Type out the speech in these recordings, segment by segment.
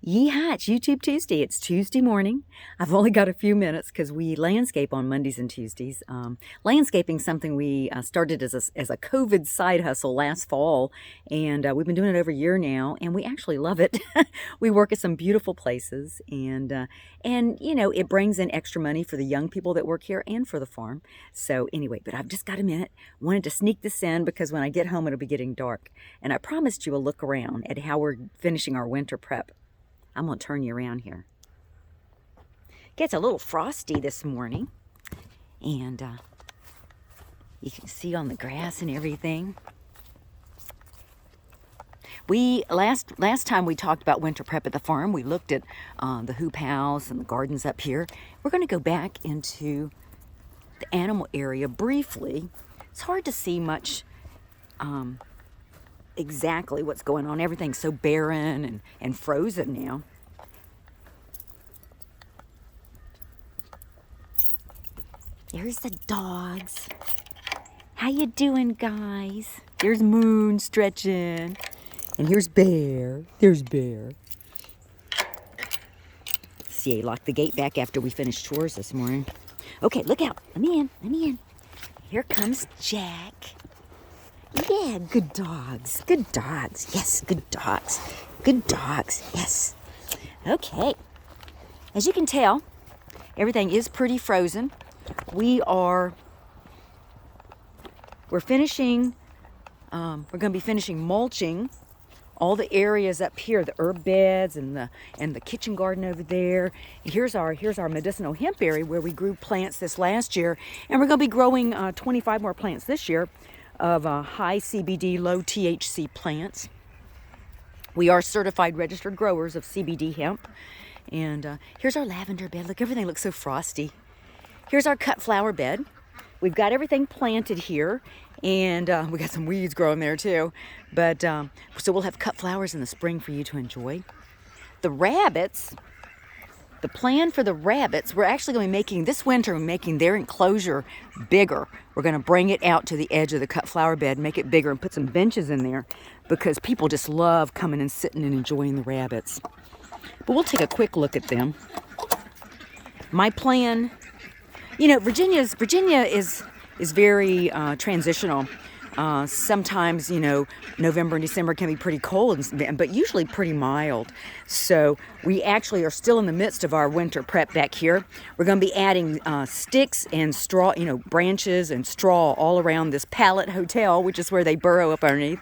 Yeehaw, it's YouTube Tuesday. It's Tuesday morning. I've only got a few minutes because we landscape on Mondays and Tuesdays. Landscaping something we started as a COVID side hustle last fall, and we've been doing it over a year now, and we actually love it. We work at some beautiful places, and you know, it brings in extra money for the young people that work here and for the farm. So anyway, but I've just got a minute. Wanted to sneak this in because when I get home, it'll be getting dark, and I promised you a look around at how we're finishing our winter prep. I'm going to turn you around here. Gets a little frosty this morning. And you can see on the grass and everything. Last time we talked about winter prep at the farm, we looked at the hoop house and the gardens up here. We're going to go back into the animal area briefly. It's hard to see much exactly what's going on. Everything's so barren and frozen now. There's the dogs. How you doing, guys? There's Moon stretching. And here's Bear. There's Bear. See, I locked the gate back after we finished chores this morning. Okay, look out. Let me in. Let me in. Here comes Jack. Yeah, good dogs. Good dogs. Yes, good dogs. Good dogs. Yes. Okay. As you can tell, everything is pretty frozen. We're finishing, we're going to be finishing mulching all the areas up here, the herb beds and the kitchen garden over there. Here's our medicinal hemp area where we grew plants this last year, and we're going to be growing 25 more plants this year of high CBD, low THC plants. We are certified registered growers of CBD hemp. And here's our lavender bed. Look, everything looks so frosty. Here's our cut flower bed. We've got everything planted here, and we got some weeds growing there too. But so we'll have cut flowers in the spring for you to enjoy. The rabbits, the plan for the rabbits, we're actually going to be making, this winter, we're making their enclosure bigger. We're going to bring it out to the edge of the cut flower bed, make it bigger, and put some benches in there because people just love coming and sitting and enjoying the rabbits. But we'll take a quick look at them. My plan, you know, Virginia is very transitional. Sometimes, you know, November and December can be pretty cold, but usually pretty mild. So we actually are still in the midst of our winter prep back here. We're going to be adding sticks and straw, you know, branches and straw all around this pallet hotel, which is where they burrow up underneath.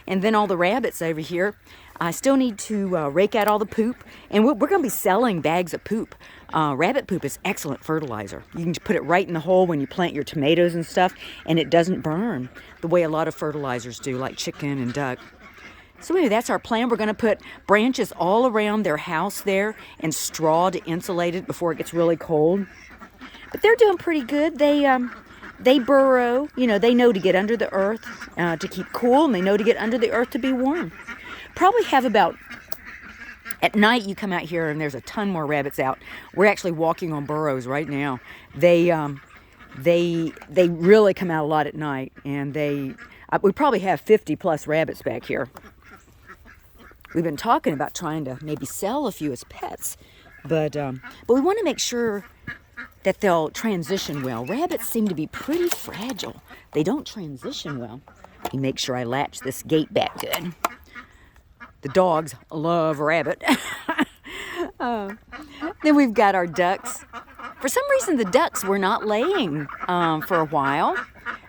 And then all the rabbits over here. I still need to rake out all the poop, and we're going to be selling bags of poop. Rabbit poop is excellent fertilizer. You can just put it right in the hole when you plant your tomatoes and stuff, and it doesn't burn the way a lot of fertilizers do, like chicken and duck. So anyway, that's our plan. We're going to put branches all around their house there and straw to insulate it before it gets really cold. But they're doing pretty good. They burrow, you know, they know to get under the earth to keep cool, and they know to get under the earth to be warm. Probably have about, at night you come out here and there's a ton more rabbits out. We're actually walking on burrows right now. They really come out a lot at night, and we probably have 50 plus rabbits back here. We've been talking about trying to maybe sell a few as pets, but we want to make sure that they'll transition well. Rabbits seem to be pretty fragile. They don't transition well. Let me make sure I latch this gate back good. The dogs love rabbit. Then we've got our ducks. For some reason, the ducks were not laying for a while,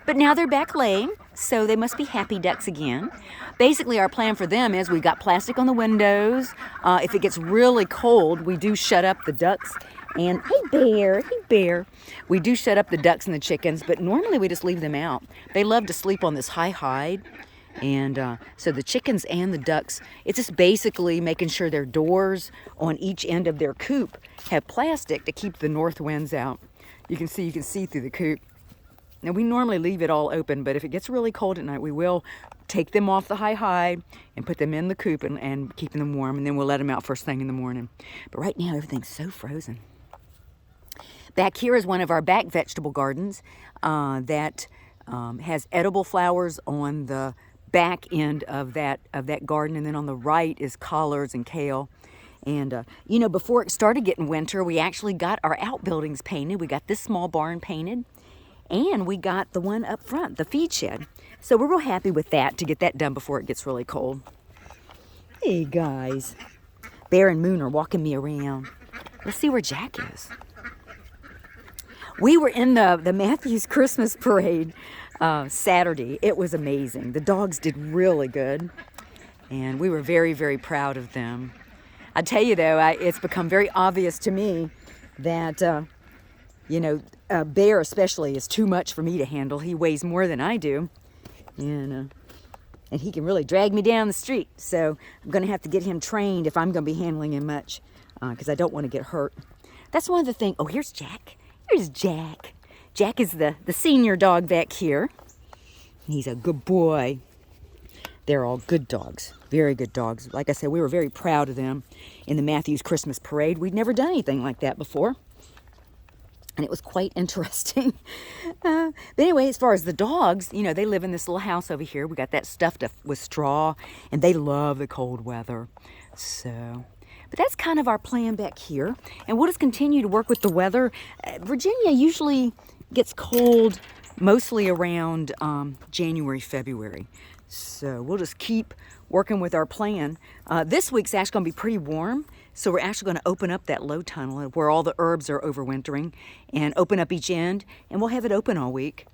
but now they're back laying, so they must be happy ducks again. Basically, our plan for them is we've got plastic on the windows. If it gets really cold, we do shut up the ducks. And hey bear, we do shut up the ducks and the chickens, but normally we just leave them out. They love to sleep on this high hide. And so the chickens and the ducks, it's just basically making sure their doors on each end of their coop have plastic to keep the north winds out. You can see through the coop. Now we normally leave it all open, but if it gets really cold at night, we will take them off the high hide and put them in the coop and keep them warm, and then we'll let them out first thing in the morning. But right now everything's so frozen. Back here is one of our back vegetable gardens that has edible flowers on the back end of that garden, and then on the right is collards and kale. And, you know, before it started getting winter, we actually got our outbuildings painted. We got this small barn painted, and we got the one up front, the feed shed. So we're real happy with that, to get that done before it gets really cold. Hey, guys. Bear and Moon are walking me around. Let's see where Jack is. We were in the Matthews Christmas Parade Saturday. It was amazing. The dogs did really good, and we were very, very proud of them. I tell you, though, it's become very obvious to me that, you know, Bear especially is too much for me to handle. He weighs more than I do, and he can really drag me down the street. So I'm going to have to get him trained if I'm going to be handling him much, because I don't want to get hurt. That's one of the things. Oh, here's Jack. Here's Jack. Jack is the senior dog back here. He's a good boy. They're all good dogs, very good dogs. Like I said, we were very proud of them in the Matthews Christmas Parade. We'd never done anything like that before, and it was quite interesting. But anyway, as far as the dogs, you know, they live in this little house over here. We got that stuffed with straw, and they love the cold weather. So, but that's kind of our plan back here, and we'll just continue to work with the weather. Virginia usually gets cold mostly around January, February. So we'll just keep working with our plan. This week's actually going to be pretty warm, so we're actually going to open up that low tunnel where all the herbs are overwintering, and open up each end, and we'll have it open all week.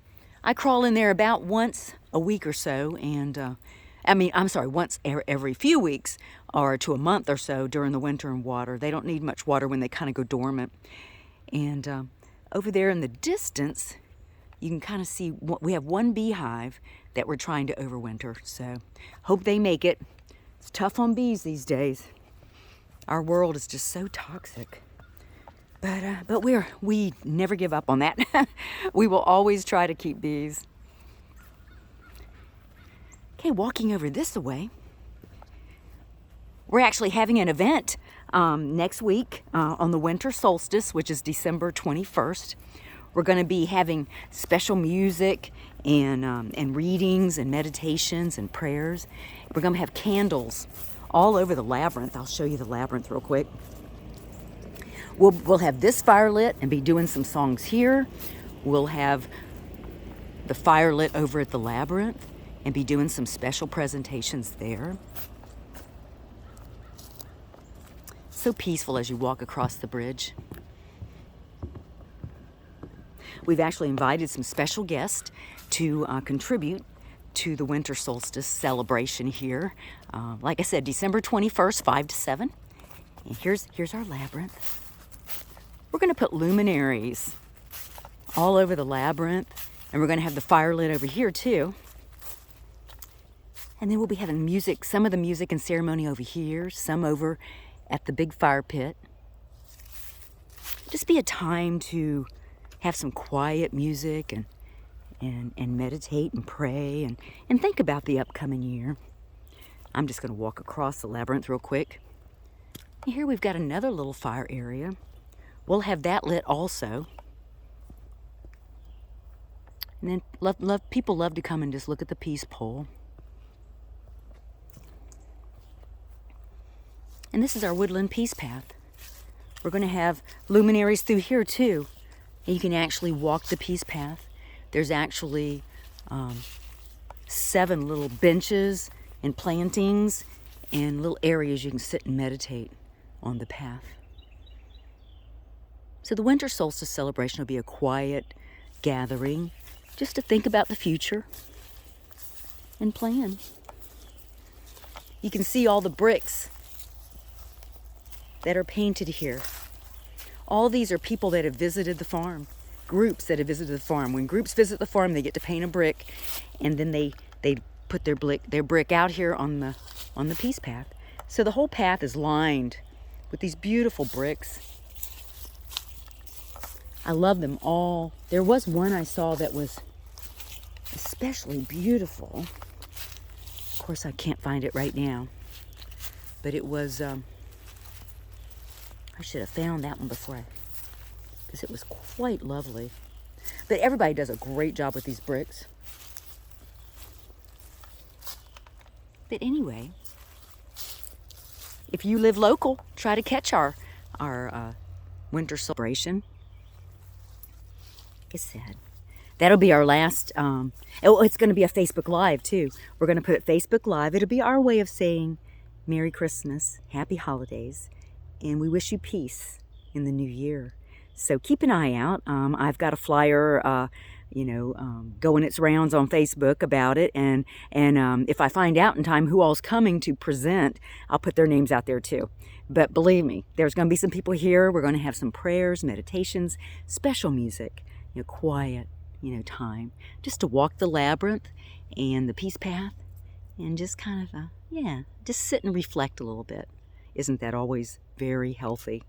I crawl in there about once a week or so, and once every few weeks or to a month or so during the winter and water. They don't need much water when they kind of go dormant. And over there in the distance, you can kind of see we have one beehive that we're trying to overwinter. So hope they make it. It's tough on bees these days. Our world is just so toxic. But we never give up on that. We will always try to keep bees. Okay, walking over this way, we're actually having an event next week on the winter solstice, which is December 21st. We're going to be having special music and readings and meditations and prayers. We're going to have candles all over the labyrinth. I'll show you the labyrinth real quick. We'll have this fire lit and be doing some songs here. We'll have the fire lit over at the labyrinth and be doing some special presentations there. So peaceful as you walk across the bridge. We've actually invited some special guests to contribute to the winter solstice celebration here. Like I said, December 21st, 5 to 7. And here's our labyrinth. We're going to put luminaries all over the labyrinth, and we're going to have the fire lit over here too. And then we'll be having music, some of the music and ceremony over here, some over at the big fire pit. Just be a time to have some quiet music and meditate and pray and think about the upcoming year. I'm just going to walk across the labyrinth real quick. And here we've got another little fire area. We'll have that lit also. And then people love to come and just look at the peace pole. And this is our woodland peace path. We're going to have luminaries through here too. And you can actually walk the peace path. There's actually 7 little benches and plantings and little areas you can sit and meditate on the path. So the winter solstice celebration will be a quiet gathering just to think about the future and plan. You can see all the bricks that are painted here. All these are people that have visited the farm, groups that have visited the farm. When groups visit the farm, they get to paint a brick, and then they put their brick out here on the peace path. So the whole path is lined with these beautiful bricks. I love them all. There was one I saw that was especially beautiful. Of course, I can't find it right now, but it was. I should have found that one before because it was quite lovely. But everybody does a great job with these bricks. But anyway, if you live local, try to catch our winter celebration. Like I said, that'll be our last. It's going to be a Facebook Live too. We're going to put it Facebook Live. It'll be our way of saying Merry Christmas, Happy Holidays, and we wish you peace in the new year. So keep an eye out. I've got a flyer, going its rounds on Facebook about it, and if I find out in time who all's coming to present, I'll put their names out there too. But believe me, there's going to be some people here. We're going to have some prayers, meditations, special music, quiet, time, just to walk the labyrinth and the peace path, and just kind of, just sit and reflect a little bit. Isn't that always very healthy?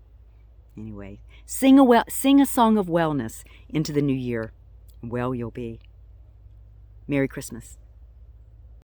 Anyway, sing a song of wellness into the new year. Well, you'll be. Merry Christmas.